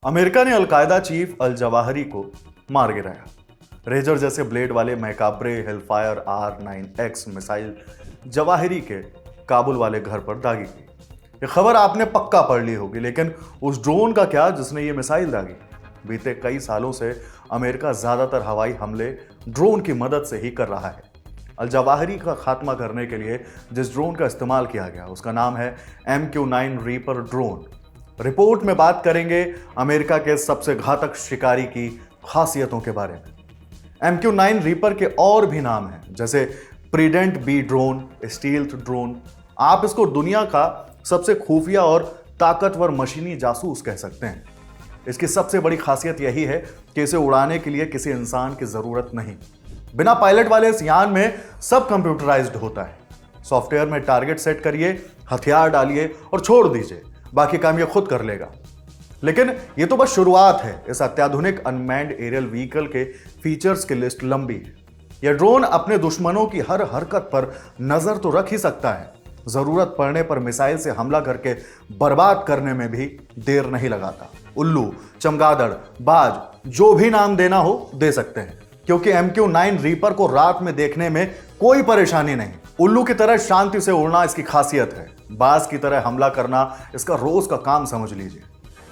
America ने al Qaeda chief al Zawahiri को मार गिराया। रेजर जैसे ब्लेड वाले macabre Hellfire R9X missile Zawahiri के काबुल वाले घर पर दागी गई। ये खबर आपने पक्का पढ़ ली होगी, लेकिन उस ड्रोन का क्या जिसने ये मिसाइल दागी? बीते कई सालों से अमेरिका ज्यादातर हवाई हमले ड्रोन की मदद से ही कर रहा है। अल जवाहिरी का खात्मा करने के लिए जिस ड्रोन का इस्तेमाल किया गया उसका नाम है MQ-9 रीपर ड्रोन। रिपोर्ट में बात करेंगे अमेरिका के सबसे घातक शिकारी की खासियतों के बारे में। MQ-9 रीपर के और भी नाम हैं, जैसे प्रीडेंट बी ड्रोन, स्टील्थ ड्रोन। आप इसको दुनिया का सबसे खुफिया और ताकतवर मशीनी जासूस कह सकते हैं। इसकी सबसे बड़ी खासियत यही है कि इसे उड़ाने के लिए किसी इंसान की जरूरत नहीं। बिना पायलट वाले इस यान में सब कंप्यूटराइज्ड होता है। सॉफ्टवेयर में टारगेट सेट करिए, हथियार डालिए और छोड़ दीजिए, बाकी काम ये खुद कर लेगा। लेकिन ये तो बस शुरुआत है। इस अत्याधुनिक अनमैन्ड एरियल व्हीकल के फीचर्स की लिस्ट लंबी है। यह ड्रोन अपने दुश्मनों की हर हरकत पर नजर तो रख ही सकता है, जरूरत पड़ने पर मिसाइल से हमला करके बर्बाद करने में भी देर नहीं लगाता। उल्लू, चमगादड़, बाज, जो भी नाम देना हो दे सकते हैं, क्योंकि MQ-9 रीपर को रात में देखने में कोई परेशानी नहीं। उल्लू की तरह शांति से उड़ना इसकी खासियत है। बाज की तरह हमला करना इसका रोज का काम समझ लीजिए।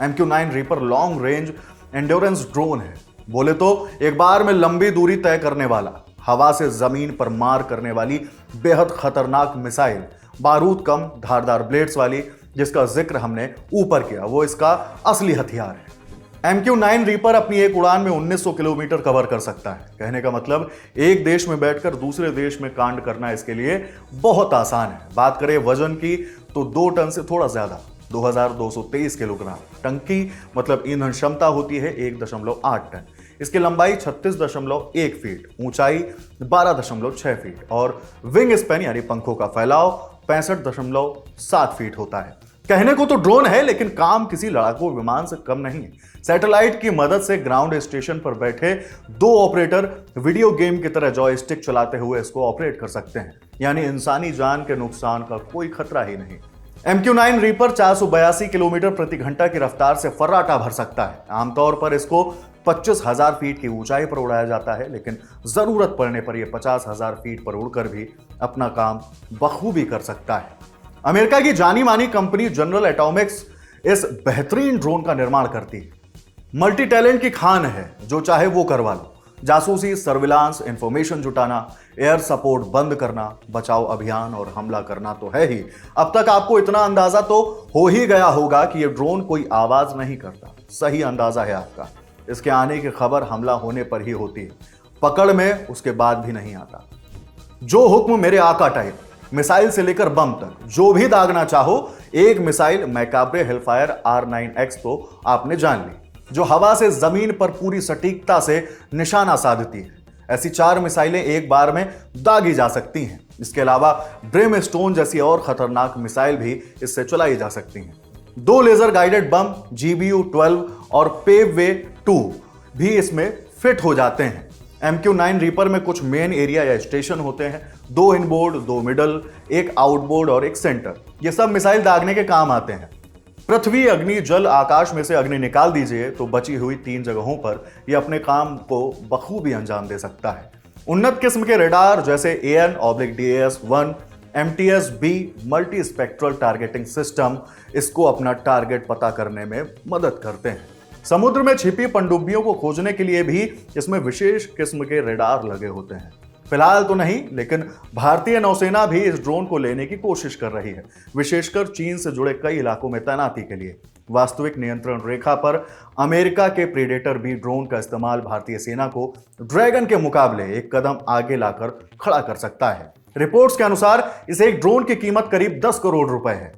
MQ-9 reaper long range endurance drone है। बोले तो एक बार में लंबी दूरी तय करने वाला, हवा से जमीन पर मार करने वाली बेहद खतरनाक मिसाइल, बारूद कम धारदार ब्लेड्स वाली, जिसका जिक्र हमने ऊपर किया, वो इसका असली हथियार है। MQ-9 रीपर अपनी एक उड़ान में 1900 किलोमीटर कवर कर सकता है। कहने का मतलब एक देश में बैठकर दूसरे देश में कांड करना इसके लिए बहुत आसान है। बात करें वजन की तो 2 टन से थोड़ा ज्यादा, 2223 किलोग्राम। टंकी मतलब ईंधन क्षमता होती है 1.8 टन। इसकी लंबाई 36.1 फीट, ऊंचाई 12.6 फीट और विंग स्पैन यानी पंखों का फैलाव 65.7 फीट होता है। कहने को तो ड्रोन है, लेकिन काम किसी लड़ाकू विमान से कम नहीं है। सैटेलाइट की मदद से ग्राउंड स्टेशन पर बैठे 2 ऑपरेटर वीडियो गेम की तरह जॉयस्टिक चलाते हुए इसको ऑपरेट कर सकते हैं, यानी इंसानी जान के नुकसान का कोई खतरा ही नहीं। MQ-9 रीपर 482 किलोमीटर प्रति घंटा की रफ्तार से फर्राटा भर सकता है। आमतौर पर इसको 25,000 फीट की ऊंचाई पर उड़ाया जाता है, लेकिन जरूरत पड़ने पर यह 50,000 फीट पर उड़कर भी अपना काम बखूबी कर सकता है। अमेरिका की जानी मानी कंपनी जनरल एटॉमिक्स इस बेहतरीन ड्रोन का निर्माण करती है। मल्टी टैलेंट की खान है, जो चाहे वो करवा लो। जासूसी, सर्विलांस, इंफॉर्मेशन जुटाना, एयर सपोर्ट बंद करना, बचाव अभियान और हमला करना तो है ही। अब तक आपको इतना अंदाजा तो हो ही गया होगा कि यह ड्रोन कोई आवाज नहीं करता। सही अंदाजा है आपका। इसके आने की खबर हमला होने पर ही होती है, पकड़ में उसके बाद भी नहीं आता। जो हुक्म मेरे आका टाइप, मिसाइल से लेकर बम तक, जो भी दागना चाहो, एक मिसाइल मैकाब्रे हेलफायर R9X तो आपने जान ली, जो हवा से जमीन पर पूरी सटीकता से निशाना साधती है। ऐसी 4 मिसाइलें एक बार में दागी जा सकती हैं। इसके अलावा ब्रेमस्टोन जैसी और खतरनाक मिसाइल भी इससे चलाई जा सकती हैं। 2 लेजर गाइडेड बम GBU-12 और पेववे 2 भी इसमें फिट हो जाते हैं। MQ-9 रीपर में कुछ मेन एरिया या स्टेशन होते हैं, 2 इनबोर्ड, 2 मिडल, 1 आउटबोर्ड और 1 सेंटर। ये सब मिसाइल दागने के काम आते हैं। पृथ्वी, अग्नि, जल, आकाश में से अग्नि निकाल दीजिए तो बची हुई 3 जगहों पर यह अपने काम को बखूबी अंजाम दे सकता है। उन्नत किस्म के रेडार जैसे AN/DAS-1, MTS-B multi spectral targeting system इसको अपना टारगेट पता करने में मदद करते हैं। समुद्र में छिपी पनडुब्बियों को खोजने के लिए भी इसमें विशेष किस्म के रेडार लगे होते हैं। फिलहाल तो नहीं, लेकिन भारतीय नौसेना भी इस ड्रोन को लेने की कोशिश कर रही है, विशेषकर चीन से जुड़े कई इलाकों में तैनाती के लिए। वास्तविक नियंत्रण रेखा पर अमेरिका के प्रीडेटर बी ड्रोन का इस्तेमाल भारतीय सेना को ड्रैगन के मुकाबले एक कदम आगे लाकर खड़ा कर सकता है। रिपोर्ट्स के अनुसार इस एक ड्रोन की कीमत करीब 10 करोड़ रुपए है।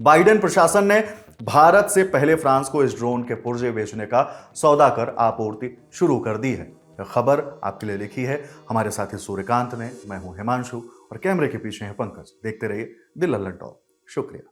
बाइडेन प्रशासन ने भारत से पहले फ्रांस को इस ड्रोन के पुर्जे बेचने का सौदा कर आपूर्ति शुरू कर दी है। यह खबर आपके लिए लिखी है हमारे साथी सूर्यकांत ने। मैं हूं हिमांशु और कैमरे के पीछे है पंकज। देखते रहिए दिल लल्लन टॉक। शुक्रिया।